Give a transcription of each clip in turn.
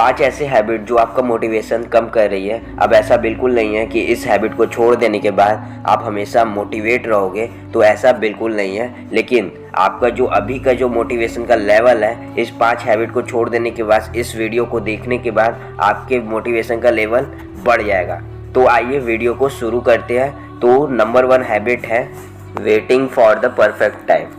5 ऐसे हैबिट जो आपका मोटिवेशन कम कर रही है। अब ऐसा बिल्कुल नहीं है कि इस हैबिट को छोड़ देने के बाद आप हमेशा मोटिवेट रहोगे, तो ऐसा बिल्कुल नहीं है। लेकिन आपका जो अभी का जो मोटिवेशन का लेवल है, इस 5 हैबिट को छोड़ देने के बाद, इस वीडियो को देखने के बाद आपके मोटिवेशन का लेवल बढ़ जाएगा। तो आइए वीडियो को शुरू करते हैं। तो नंबर 1 हैबिट है waiting for the perfect time.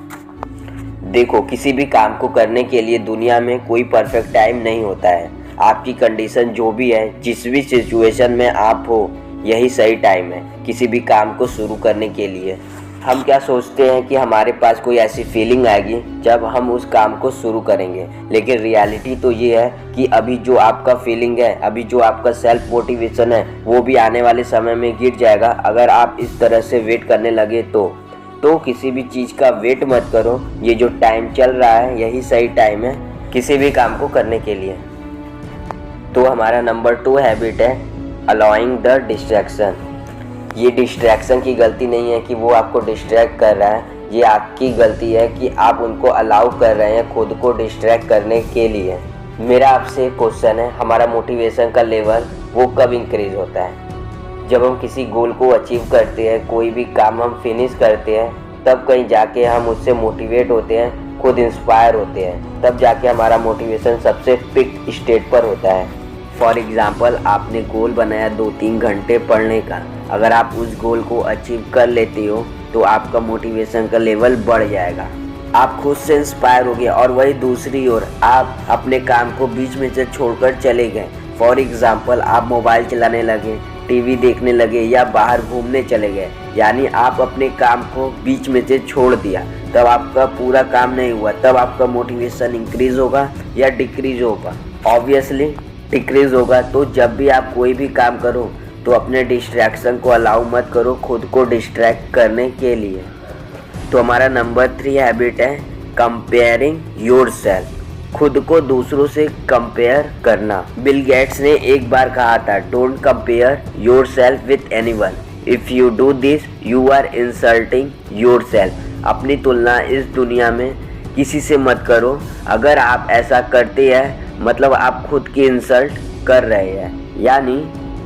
देखो, किसी भी काम को करने के लिए दुनिया में कोई परफेक्ट टाइम नहीं होता है। आपकी कंडीशन जो भी है, जिस भी सिचुएशन में आप हो, यही सही टाइम है किसी भी काम को शुरू करने के लिए। हम क्या सोचते हैं कि हमारे पास कोई ऐसी फीलिंग आएगी जब हम उस काम को शुरू करेंगे, लेकिन रियलिटी तो ये है कि अभी जो आपका फीलिंग है, अभी जो आपका सेल्फ मोटिवेशन है, वो भी आने वाले समय में गिर जाएगा अगर आप इस तरह से वेट करने लगे तो किसी भी चीज़ का वेट मत करो। ये जो टाइम चल रहा है, यही सही टाइम है किसी भी काम को करने के लिए। तो हमारा नंबर 2 हैबिट है अलाउइंग द डिस्ट्रैक्शन। ये डिस्ट्रैक्शन की गलती नहीं है कि वो आपको डिस्ट्रैक्ट कर रहा है, ये आपकी गलती है कि आप उनको अलाउ कर रहे हैं खुद को डिस्ट्रैक्ट करने के लिए। मेरा आपसे एक क्वेश्चन है, हमारा मोटिवेशन का लेवल वो कब इंक्रीज होता है? जब हम किसी गोल को अचीव करते हैं, कोई भी काम हम फिनिश करते हैं, तब कहीं जाके हम उससे मोटिवेट होते हैं, खुद इंस्पायर होते हैं, तब जाके हमारा मोटिवेशन सबसे पीक स्टेट पर होता है। फॉर एग्ज़ाम्पल, आपने गोल बनाया 2-3 घंटे पढ़ने का। अगर आप उस गोल को अचीव कर लेते हो तो आपका मोटिवेशन का लेवल बढ़ जाएगा, आप खुद से इंस्पायर हो गए। और वही दूसरी ओर आप अपने काम को बीच में से छोड़कर चले गए। फॉर एग्ज़ाम्पल, आप मोबाइल चलाने लगे, टीवी देखने लगे या बाहर घूमने चले गए, यानी आप अपने काम को बीच में से छोड़ दिया, तब आपका पूरा काम नहीं हुआ। तब आपका मोटिवेशन इंक्रीज होगा या डिक्रीज होगा? ऑब्वियसली डिक्रीज होगा। तो जब भी आप कोई भी काम करो तो अपने डिस्ट्रैक्शन को अलाउ मत करो खुद को डिस्ट्रैक्ट करने के लिए। तो हमारा नंबर 3 हैबिट है कंपेयरिंग योरसेल्फ। खुद को दूसरों से कंपेयर करना। बिल गेट्स ने एक बार कहा था, don't compare yourself with anyone, if you do this you are insulting yourself. अपनी तुलना इस दुनिया में किसी से मत करो। अगर आप ऐसा करते हैं मतलब आप खुद की इंसल्ट कर रहे हैं। यानी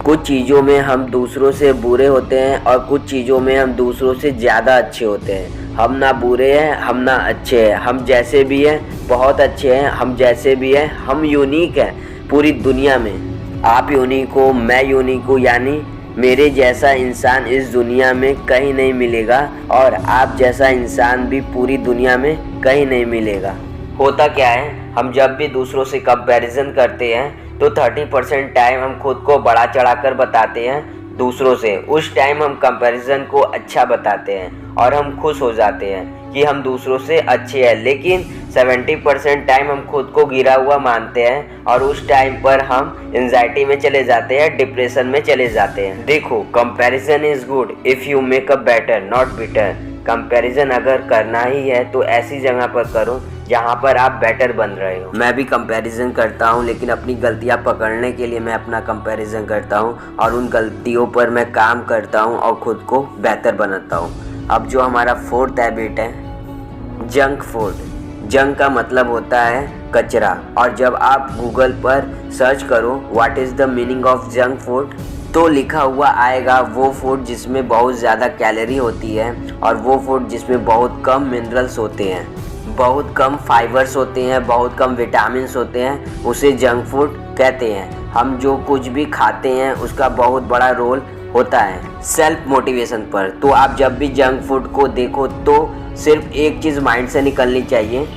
कुछ चीज़ों में हम दूसरों से बुरे होते हैं और कुछ चीज़ों में हम दूसरों से ज़्यादा अच्छे होते हैं। हम ना बुरे हैं, हम ना अच्छे हैं, हम जैसे भी हैं बहुत अच्छे हैं, हम जैसे भी हैं हम यूनिक हैं पूरी दुनिया में। आप यूनिक हो, मैं यूनिक हूँ, यानी मेरे जैसा इंसान इस दुनिया में कहीं नहीं मिलेगा और आप जैसा इंसान भी पूरी दुनिया में कहीं नहीं मिलेगा। होता क्या है, हम जब भी दूसरों से कंपैरिजन करते हैं तो 30% टाइम हम खुद को बढ़ा चढ़ाकर बताते हैं दूसरों से। उस टाइम हम कंपैरिजन को अच्छा बताते हैं और हम खुश हो जाते हैं कि हम दूसरों से अच्छे हैं, लेकिन 70% टाइम हम खुद को गिरा हुआ मानते हैं और उस टाइम पर हम एंजाइटी में चले जाते हैं, डिप्रेशन में चले जाते हैं। देखो, comparison is good if you make a better not bitter. Comparison अगर करना ही है तो ऐसी जगह पर करो जहाँ पर आप बेटर बन रहे हो। मैं भी कंपैरिजन करता हूँ, लेकिन अपनी गलतियाँ पकड़ने के लिए मैं अपना कंपैरिजन करता हूँ और उन गलतियों पर मैं काम करता हूँ और ख़ुद को बेहतर बनाता हूँ। अब जो हमारा 4th हैबिट है जंक फूड। जंक का मतलब होता है कचरा, और जब आप गूगल पर सर्च करो what is the meaning of junk food तो लिखा हुआ आएगा वो फूड जिसमें बहुत ज़्यादा कैलोरी होती है और वो फूड जिसमें बहुत कम मिनरल्स होते हैं, बहुत कम फाइबर्स होते हैं, बहुत कम विटामिन्स होते हैं, उसे जंक फूड कहते हैं। हम जो कुछ भी खाते हैं उसका बहुत बड़ा रोल होता है सेल्फ मोटिवेशन पर। तो आप जब भी जंक फूड को देखो तो सिर्फ एक चीज़ माइंड से निकलनी चाहिए,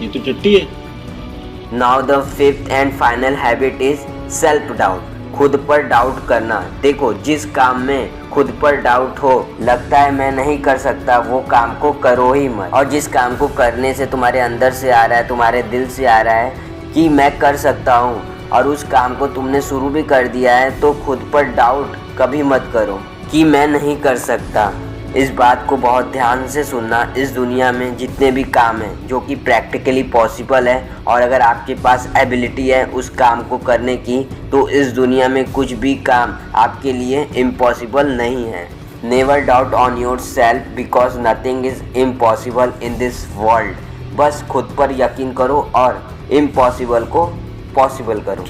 ये तो टट्टी है। Now the 5th and final habit is self doubt. खुद पर डाउट करना। देखो, जिस काम में खुद पर डाउट हो, लगता है मैं नहीं कर सकता, वो काम को करो ही मत। और जिस काम को करने से तुम्हारे अंदर से आ रहा है, तुम्हारे दिल से आ रहा है कि मैं कर सकता हूँ, और उस काम को तुमने शुरू भी कर दिया है, तो खुद पर डाउट कभी मत करो कि मैं नहीं कर सकता। इस बात को बहुत ध्यान से सुनना। इस दुनिया में जितने भी काम हैं जो कि प्रैक्टिकली पॉसिबल है, और अगर आपके पास एबिलिटी है उस काम को करने की, तो इस दुनिया में कुछ भी काम आपके लिए इम्पॉसिबल नहीं है। Never doubt on your self because nothing is impossible in this world. बस खुद पर यकीन करो और इम्पॉसिबल को पॉसिबल करो।